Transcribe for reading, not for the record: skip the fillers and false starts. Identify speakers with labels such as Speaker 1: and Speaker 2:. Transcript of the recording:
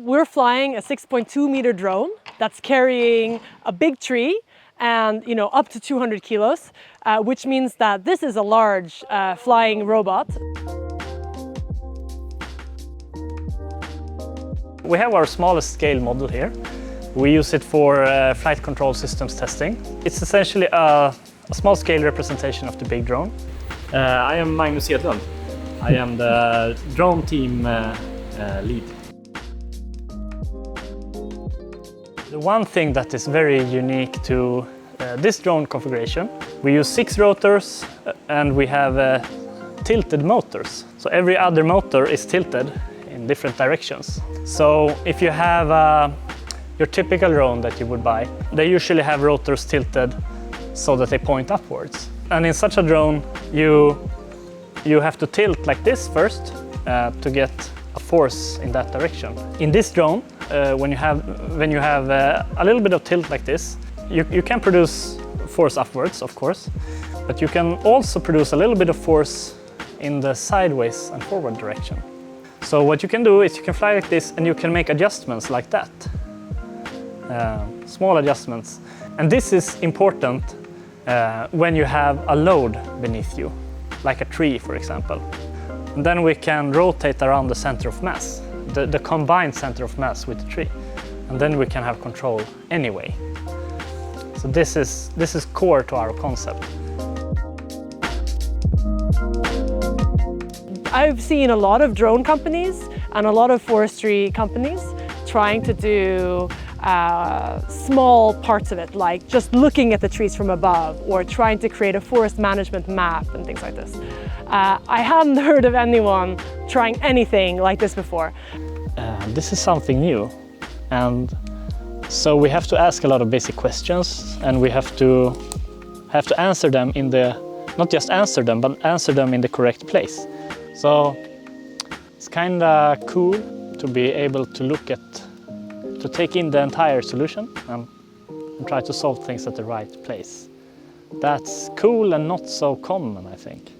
Speaker 1: We're flying a 6.2 meter drone that's carrying a big tree and up to 200 kilos, which means that this is a large flying robot.
Speaker 2: We have our smallest scale model here. We use it for flight control systems testing. It's essentially a small scale representation of the big drone.
Speaker 3: I am Magnus Hedlund. I am the drone team lead.
Speaker 2: The one thing that is very unique to this drone configuration, we use 6 rotors and we have tilted motors. So every other motor is tilted in different directions. So if you have your typical drone that you would buy, they usually have rotors tilted so that they point upwards. And in such a drone, you have to tilt like this first to get a force in that direction. In this drone, when you have a little bit of tilt like this, you can produce force upwards, of course, but you can also produce a little bit of force in the sideways and forward direction. So what you can do is you can fly like this and you can make adjustments like that. Small adjustments. And this is important when you have a load beneath you, like a tree, for example. And then we can rotate around the center of mass, the combined center of mass with the tree. And then we can have control anyway. So this is core to our concept.
Speaker 1: I've seen a lot of drone companies and a lot of forestry companies trying to do small parts of it, like just looking at the trees from above or trying to create a forest management map and things like this. I hadn't heard of anyone trying anything like this before.
Speaker 2: This is something new, and so we have to ask a lot of basic questions, and we have to answer them not just answer them, but answer them in the correct place. So it's kind of cool to be able to take in the entire solution and try to solve things at the right place. That's cool and not so common, I think.